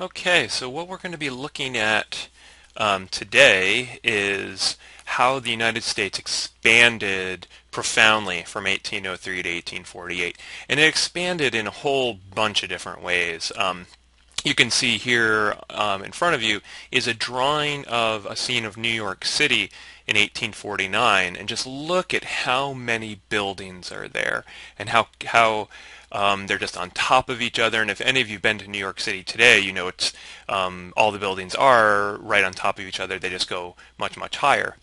Okay, so what we're going to be looking at today is how the United States expanded profoundly from 1803 to 1848. And it expanded in a whole bunch of different ways. You can see here in front of you is a drawing of a scene of New York City in 1849, and just look at how many buildings are there and how they're just on top of each other. And if any of you have been to New York City today, you know it's all the buildings are right on top of each other. They just go much, much higher.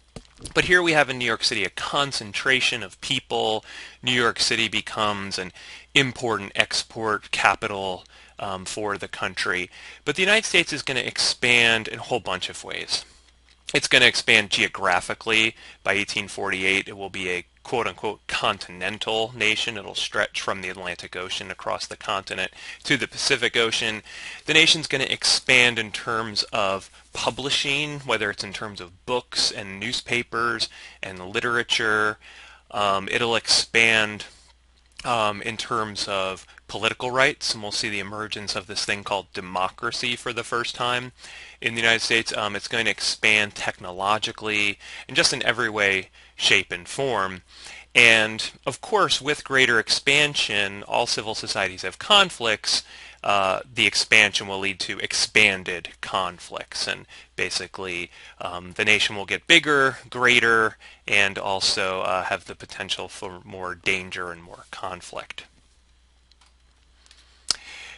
But here we have in New York City a concentration of people. New York City becomes an import and export capital for the country. But the United States is going to expand in a whole bunch of ways. It's going to expand geographically. By 1848, it will be a quote-unquote continental nation. It'll stretch from the Atlantic Ocean across the continent to the Pacific Ocean. The nation's going to expand in terms of publishing, whether it's in terms of books and newspapers and literature. It'll expand in terms of political rights, and we'll see the emergence of this thing called democracy for the first time in the United States. It's going to expand technologically and just in every way, shape, and form. And of course, with greater expansion, all civil societies have conflicts. The expansion will lead to expanded conflicts, and basically the nation will get bigger, greater, and also have the potential for more danger and more conflict.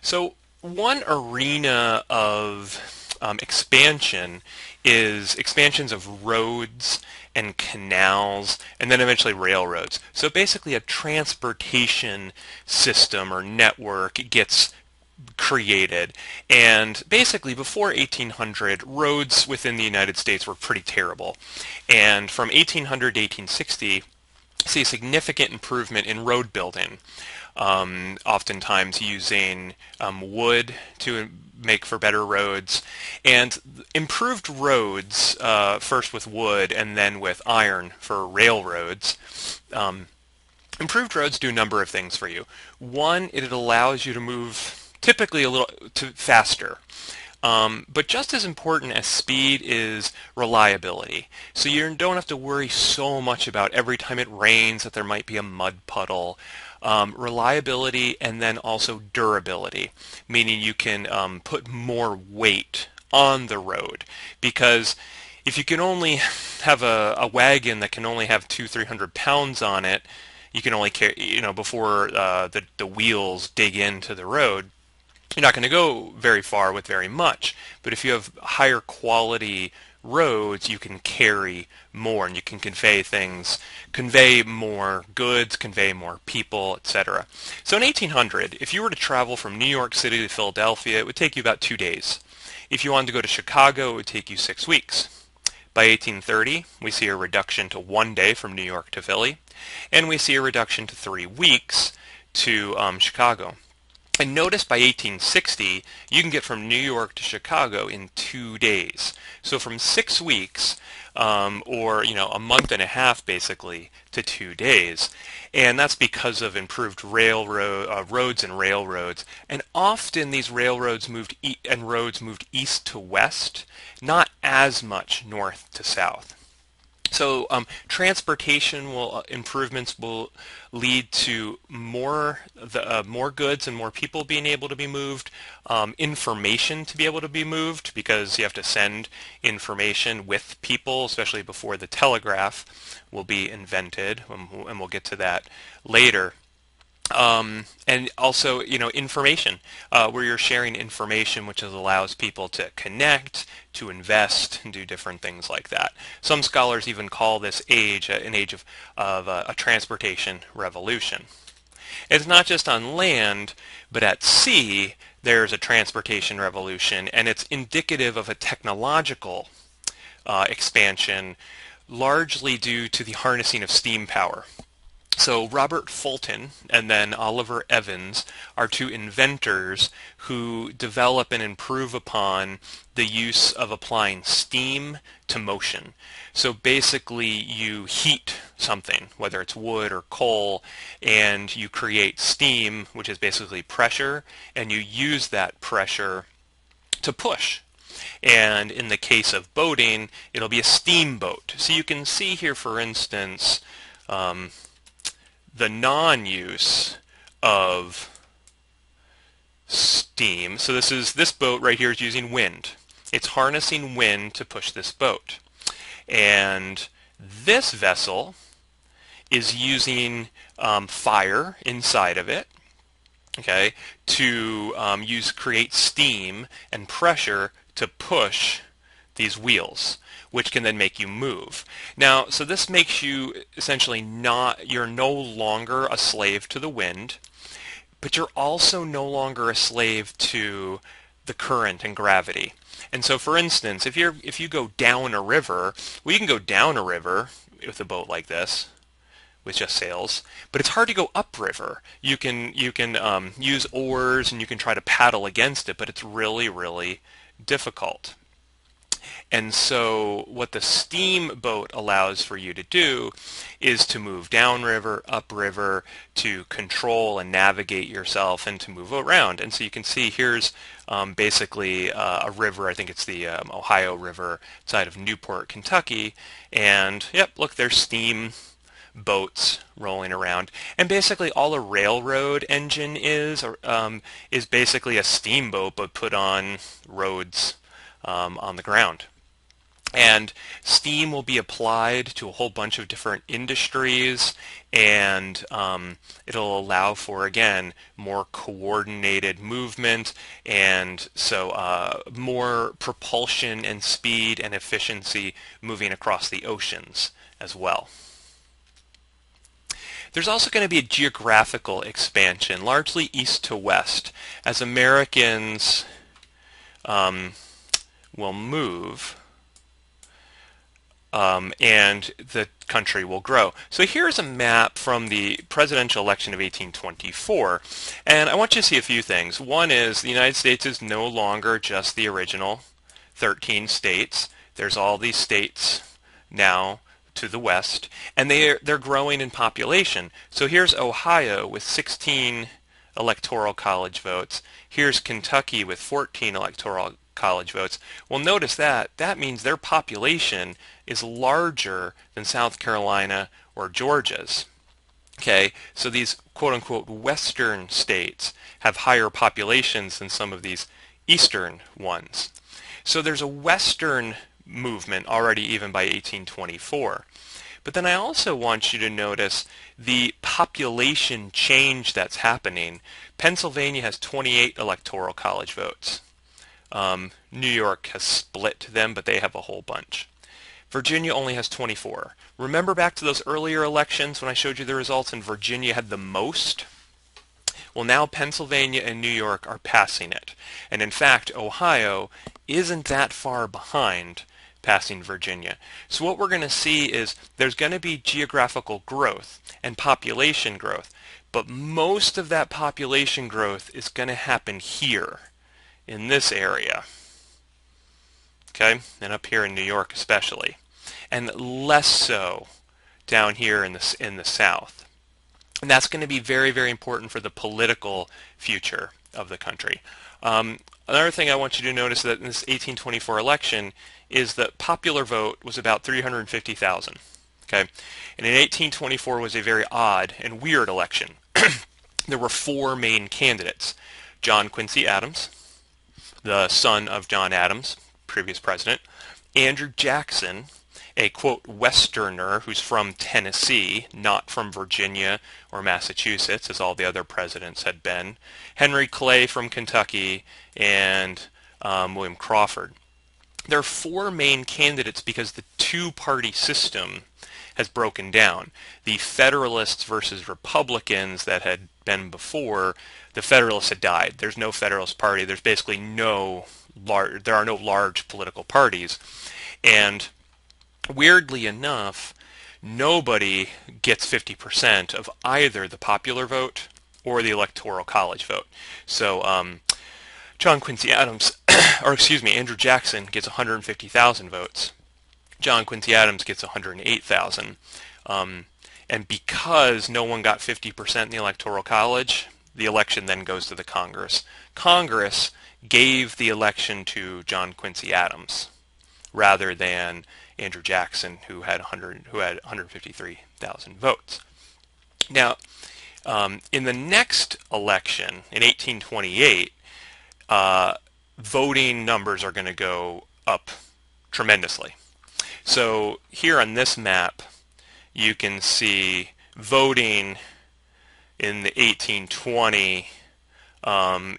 So one arena of expansion is expansions of roads and canals, and then eventually railroads. So basically a transportation system or network gets created. And basically before 1800, roads within the United States were pretty terrible. And from 1800 to 1860, see a significant improvement in road building, oftentimes using wood to make for better roads, and improved roads, first with wood and then with iron for railroads. Improved roads do a number of things for you. One, it allows you to move typically a little faster. But just as important as speed is reliability. So you don't have to worry so much about every time it rains that there might be a mud puddle. Reliability, and then also durability, meaning you can put more weight on the road. Because if you can only have a wagon that can only have 200-300 pounds on it, you can only carry, before the wheels dig into the road, you're not going to go very far with very much. But if you have higher quality roads, you can carry more, and you can convey more goods, convey more people, etc. So in 1800, if you were to travel from New York City to Philadelphia, it would take you about 2 days. If you wanted to go to Chicago, it would take you 6 weeks. By 1830, we see a reduction to 1 day from New York to Philly, and we see a reduction to 3 weeks to Chicago. And notice by 1860, you can get from New York to Chicago in 2 days. So from 6 weeks, or a month and a half basically, to 2 days. And that's because of improved roads and railroads. And often these railroads and roads moved east to west, not as much north to south. So transportation improvements will lead to more goods and more people being able to be moved, information to be able to be moved, because you have to send information with people, especially before the telegraph will be invented, and we'll get to that later. And also, information, where you're sharing information, which allows people to connect, to invest, and do different things like that. Some scholars even call this age an age of a transportation revolution. It's not just on land, but at sea, there's a transportation revolution, and it's indicative of a technological expansion, largely due to the harnessing of steam power. So Robert Fulton and then Oliver Evans are two inventors who develop and improve upon the use of applying steam to motion. So basically you heat something, whether it's wood or coal, and you create steam, which is basically pressure, and you use that pressure to push. And in the case of boating, it'll be a steamboat. So you can see here, for instance, the non-use of steam. So this boat right here is using wind. It's harnessing wind to push this boat. And this vessel is using fire inside of it, okay, to create steam and pressure to push these wheels, which can then make you move. Now, so this makes you essentially you're no longer a slave to the wind, but you're also no longer a slave to the current and gravity. And so, for instance, if you go down a river, well, you can go down a river with a boat like this, with just sails, but it's hard to go upriver. You can use oars and you can try to paddle against it, but it's really, really difficult. And so what the steamboat allows for you to do is to move downriver, upriver, to control and navigate yourself and to move around. And so you can see here's basically a river. I think it's the Ohio River outside of Newport, Kentucky. And yep, look, there's steam boats rolling around, and basically all a railroad engine is basically a steamboat but put on roads on the ground. And steam will be applied to a whole bunch of different industries, and it'll allow for, again, more coordinated movement, and so more propulsion and speed and efficiency moving across the oceans as well. There's also going to be a geographical expansion, largely east to west, as Americans will move and the country will grow. So here's a map from the presidential election of 1824, and I want you to see a few things. One is the United States is no longer just the original 13 states. There's all these states now to the west, and they're growing in population. So here's Ohio with 16 electoral college votes. Here's Kentucky with 14 electoral college votes. Well, notice that means their population is larger than South Carolina or Georgia's. Okay, so these quote-unquote western states have higher populations than some of these eastern ones. So there's a western movement already even by 1824. But then I also want you to notice the population change that's happening. Pennsylvania has 28 electoral college votes. New York has split them, but they have a whole bunch. Virginia only has 24. Remember back to those earlier elections when I showed you the results and Virginia had the most? Well, now Pennsylvania and New York are passing it. And in fact, Ohio isn't that far behind passing Virginia. So what we're going to see is there's going to be geographical growth and population growth, but most of that population growth is going to happen here in this area, okay, and up here in New York especially, and less so down here in the South. And that's going to be very, very important for the political future of the country. Another thing I want you to notice that in this 1824 election is that popular vote was about 350,000. Okay, and in 1824 was a very odd and weird election. There were four main candidates: John Quincy Adams, the son of John Adams, previous president; Andrew Jackson, a quote Westerner who's from Tennessee, not from Virginia or Massachusetts, as all the other presidents had been; Henry Clay from Kentucky; and William Crawford. There are four main candidates because the two-party system has broken down. The Federalists versus Republicans that had been before, the Federalists had died. There's no Federalist Party. There's basically there are no large political parties. And weirdly enough, nobody gets 50% of either the popular vote or the electoral college vote. So John Quincy Adams, or excuse me, Andrew Jackson gets 150,000 votes. John Quincy Adams gets 108,000. And because no one got 50% in the electoral college, the election then goes to the Congress. Congress gave the election to John Quincy Adams rather than Andrew Jackson, who had 153,000 votes. Now, in the next election in 1828, voting numbers are going to go up tremendously. So here on this map, you can see voting in the 1820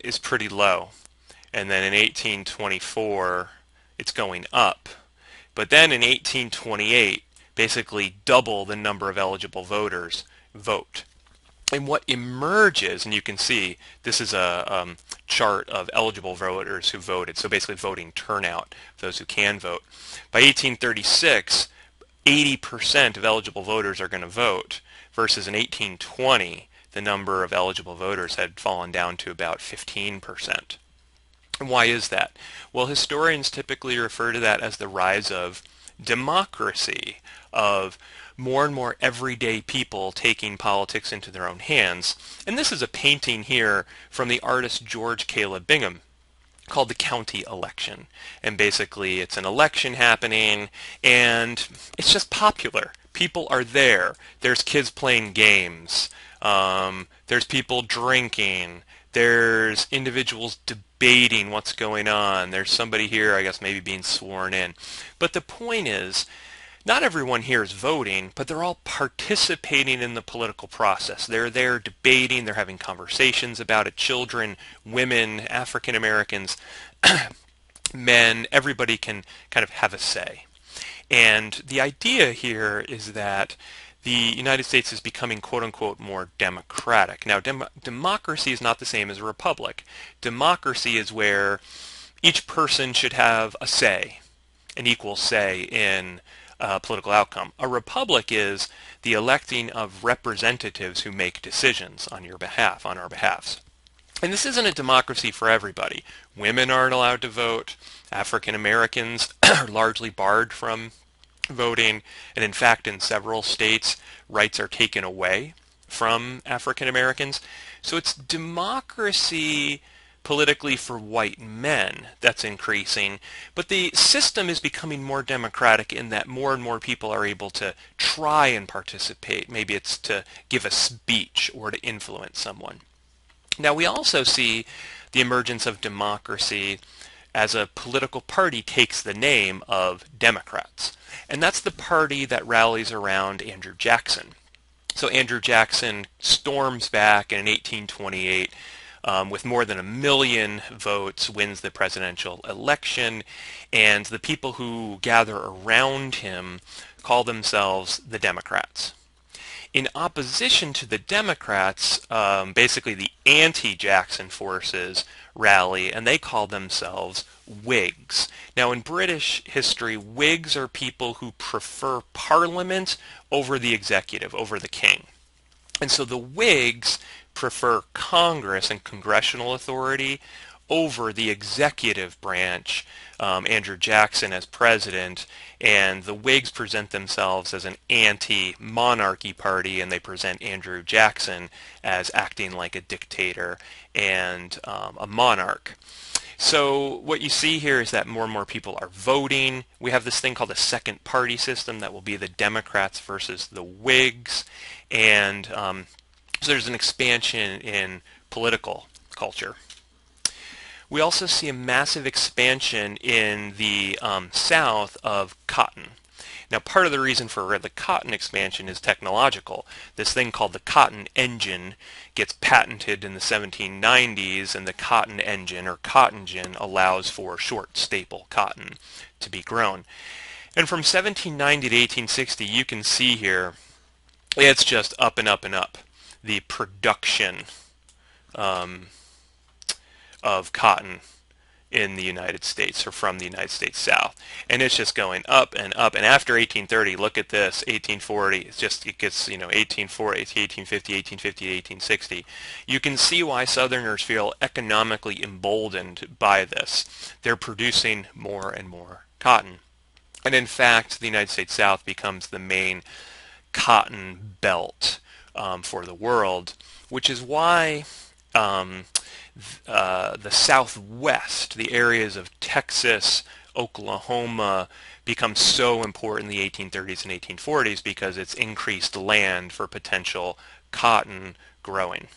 is pretty low. And then in 1824, it's going up. But then in 1828, basically double the number of eligible voters vote. And what emerges, and you can see this is a chart of eligible voters who voted, so basically voting turnout, those who can vote. By 1836, 80% of eligible voters are going to vote, versus in 1820, the number of eligible voters had fallen down to about 15%. And why is that? Well, historians typically refer to that as the rise of democracy, of more and more everyday people taking politics into their own hands. And this is a painting here from the artist George Caleb Bingham called The County Election. And basically it's an election happening and it's just popular. People are there. There's kids playing games. There's people drinking. There's individuals debating what's going on. There's somebody here, I guess, maybe being sworn in. But the point is, not everyone here is voting, but they're all participating in the political process. They're there debating, they're having conversations about it. Children, women, African Americans, men, everybody can kind of have a say. And the idea here is that the United States is becoming quote-unquote more democratic. Now, democracy is not the same as a republic. Democracy is where each person should have a say, an equal say in political outcome. A republic is the electing of representatives who make decisions on your behalf, on our behalfs. And this isn't a democracy for everybody. Women aren't allowed to vote. African Americans are largely barred from voting. And in fact, in several states, rights are taken away from African Americans. So it's democracy politically for white men that's increasing, but the system is becoming more democratic in that more and more people are able to try and participate. Maybe it's to give a speech or to influence someone. Now we also see the emergence of democracy as a political party takes the name of Democrats. And that's the party that rallies around Andrew Jackson. So Andrew Jackson storms back in 1828 with more than 1 million votes, wins the presidential election, and the people who gather around him call themselves the Democrats. In opposition to the Democrats, basically the anti-Jackson forces rally, and they call themselves Whigs. Now, in British history, Whigs are people who prefer Parliament over the executive, over the king. And so the Whigs prefer Congress and congressional authority over the executive branch, Andrew Jackson as president, and the Whigs present themselves as an anti-monarchy party, and they present Andrew Jackson as acting like a dictator and a monarch. So what you see here is that more and more people are voting. We have this thing called a second party system that will be the Democrats versus the Whigs, and so there's an expansion in political culture. We also see a massive expansion in the South of cotton. Now, part of the reason for the cotton expansion is technological. This thing called the cotton engine gets patented in the 1790s, and the cotton engine, or cotton gin, allows for short, staple cotton to be grown. And from 1790 to 1860, you can see here, it's just up and up and up. The production of cotton in the United States, or from the United States South, and it's just going up and up. And after 1830, look at this, 1840, it gets 1840, 1850, 1850, 1860. You can see why Southerners feel economically emboldened by this. They're producing more and more cotton, and in fact, the United States South becomes the main cotton belt for the world, which is why the Southwest, the areas of Texas, Oklahoma, become so important in the 1830s and 1840s because it's increased land for potential cotton growing.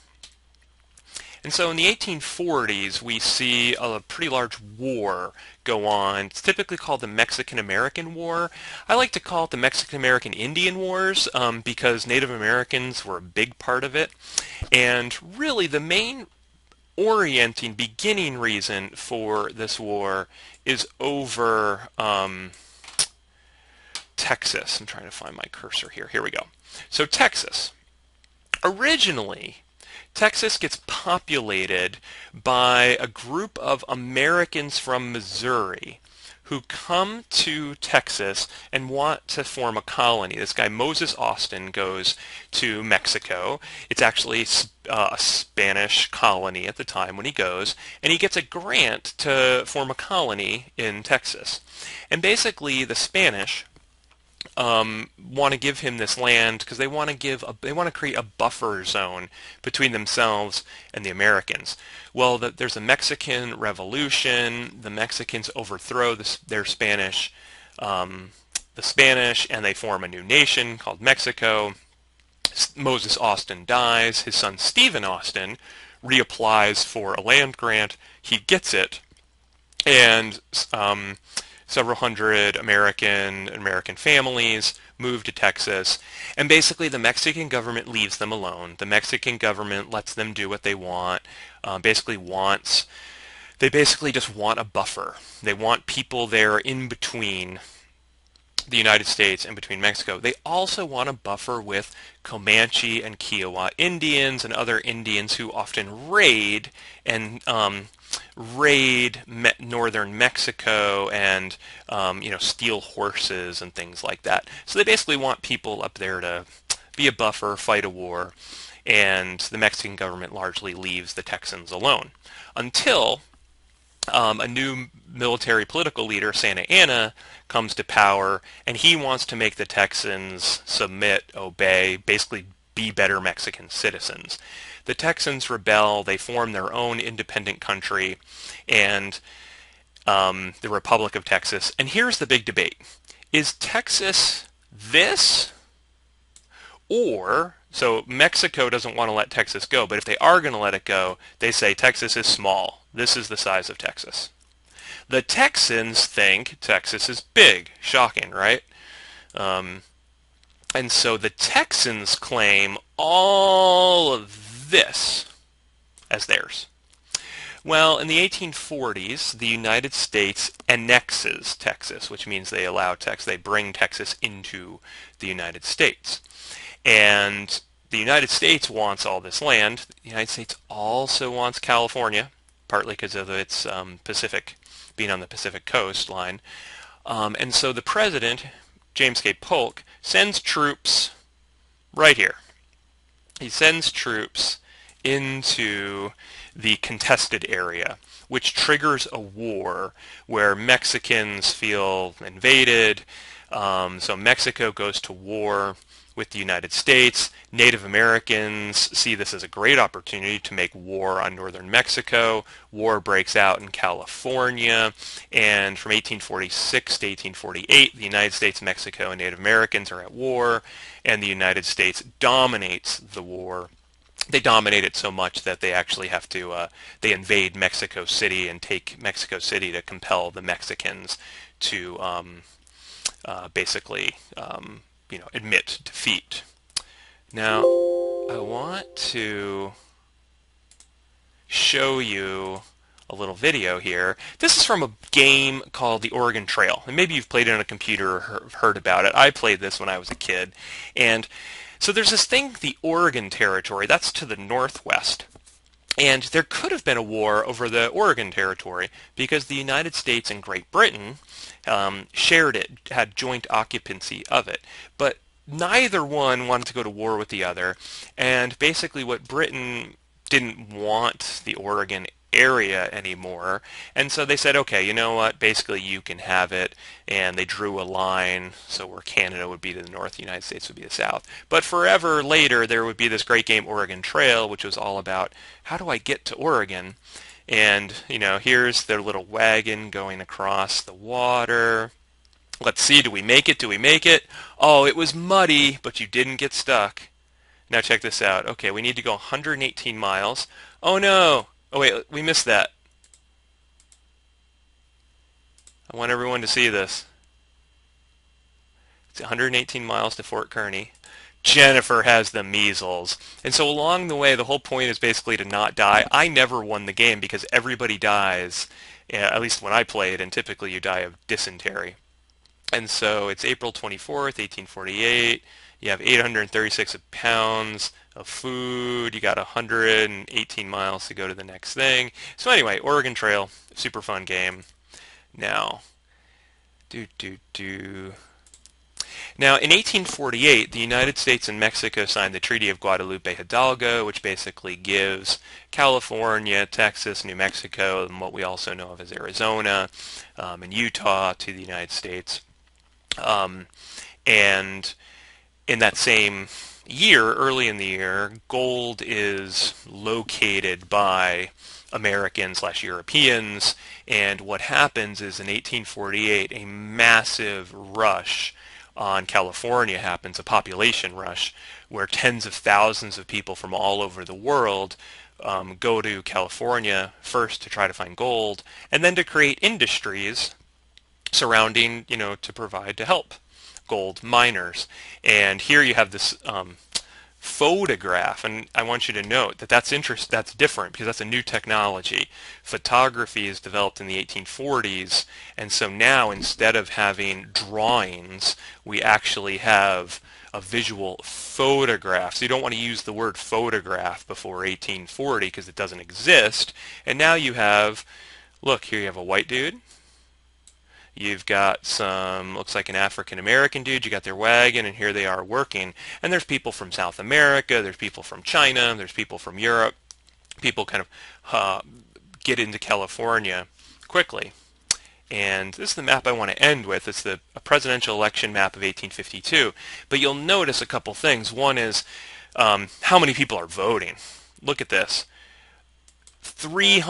And so in the 1840s, we see a pretty large war go on. It's typically called the Mexican-American War. I like to call it the Mexican-American Indian Wars because Native Americans were a big part of it. And really the main beginning reason for this war is over Texas. I'm trying to find my cursor here. Here we go. So Texas. Originally, Texas gets populated by a group of Americans from Missouri who come to Texas and want to form a colony. This guy Moses Austin goes to Mexico. It's actually a Spanish colony at the time when he goes, and he gets a grant to form a colony in Texas. And basically the Spanish want to give him this land because they want to create a buffer zone between themselves and the Americans. Well, there's a Mexican Revolution. The Mexicans overthrow their Spanish, the Spanish, and they form a new nation called Mexico. Moses Austin dies. His son Stephen Austin reapplies for a land grant. He gets it, and several hundred American families move to Texas, and basically the Mexican government leaves them alone. The Mexican government lets them do what they want. They basically just want a buffer. They want people there in between the United States and between Mexico. They also want a buffer with Comanche and Kiowa Indians and other Indians who often raid northern Mexico and steal horses and things like that. So they basically want people up there to be a buffer, fight a war, and the Mexican government largely leaves the Texans alone until a new military political leader, Santa Anna, comes to power, and he wants to make the Texans submit, obey, basically be better Mexican citizens. The Texans rebel, they form their own independent country, and the Republic of Texas. And here's the big debate. Is Texas this? Or, so Mexico doesn't want to let Texas go, but if they are going to let it go, they say Texas is small. This is the size of Texas. The Texans think Texas is big. Shocking, right? And so the Texans claim all of this as theirs. Well, in the 1840s, the United States annexes Texas, which means they bring Texas into the United States. And the United States wants all this land. The United States also wants California, partly because of its being on the Pacific coastline. And so the president, James K. Polk, sends troops right here. He sends troops into the contested area, which triggers a war where Mexicans feel invaded. So Mexico goes to war with the United States. Native Americans see this as a great opportunity to make war on northern Mexico. War breaks out in California, and from 1846 to 1848, the United States, Mexico, and Native Americans are at war, and the United States dominates the war. They dominate it so much that they actually have to, they invade Mexico City and take Mexico City to compel the Mexicans to basically admit defeat. Now, I want to show you a little video here. This is from a game called The Oregon Trail, and maybe you've played it on a computer or heard about it. I played this when I was a kid, and so there's this thing, the Oregon Territory, that's to the northwest. And there could have been a war over the Oregon Territory because the United States and Great Britain shared it, had joint occupancy of it. But neither one wanted to go to war with the other. And basically what Britain didn't want the Oregon area anymore. And so they said, okay, you know what? Basically, you can have it. And they drew a line, so where Canada would be to the north, the United States would be the south. But forever later, there would be this great game, Oregon Trail, which was all about how do I get to Oregon? And, here's their little wagon going across the water. Let's see, do we make it? Do we make it? Oh, it was muddy, but you didn't get stuck. Now check this out. Okay, we need to go 118 miles. Oh no! Oh wait, we missed that. I want everyone to see this. It's 118 miles to Fort Kearny. Jennifer has the measles. And so along the way, the whole point is basically to not die. I never won the game because everybody dies, at least when I played, and typically you die of dysentery. And so it's April 24th, 1848. You have 836 pounds of food. You got 118 miles to go to the next thing. So anyway, Oregon Trail, super fun game. Now, do do do. Now, in 1848, the United States and Mexico signed the Treaty of Guadalupe Hidalgo, which basically gives California, Texas, New Mexico, and what we also know of as Arizona, and Utah to the United States. And in that same year, early in the year, gold is located by Americans/Europeans, and what happens is in 1848, a massive rush on California happens, a population rush, where tens of thousands of people from all over the world go to California first to try to find gold, and then to create industries surrounding, to provide to help gold miners. And here you have this photograph, and I want you to note that that's different because that's a new technology. Photography is developed in the 1840s, and so now instead of having drawings, we actually have a visual photograph. So you don't want to use the word photograph before 1840 because it doesn't exist. And now you have, look, here you have a white dude. You've got some, looks like an African American dude, you got their wagon, and here they are working. And there's people from South America, there's people from China, there's people from Europe. People kind of get into California quickly. And this is the map I want to end with. It's a presidential election map of 1852. But you'll notice a couple things. One is how many people are voting. Look at this. 3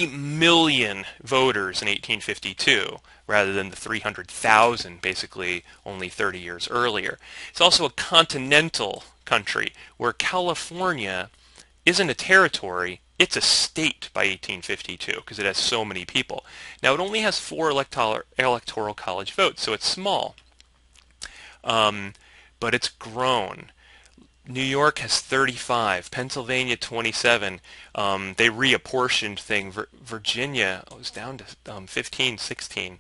million voters in 1852 rather than the 300,000 basically only 30 years earlier. It's also a continental country where California isn't a territory, it's a state by 1852 because it has so many people. Now it only has 4 electoral college votes, so it's small, but it's grown. New York has 35, Pennsylvania 27. They reapportioned thing. Virginia was down to 15, 16.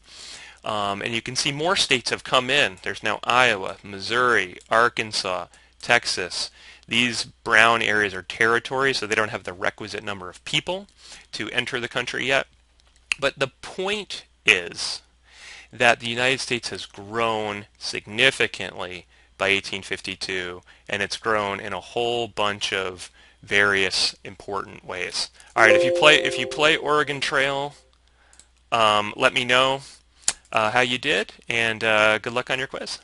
And you can see more states have come in. There's now Iowa, Missouri, Arkansas, Texas. These brown areas are territories, so they don't have the requisite number of people to enter the country yet. But the point is that the United States has grown significantly by 1852, and it's grown in a whole bunch of various important ways. All right, if you play Oregon Trail, let me know how you did, and good luck on your quiz.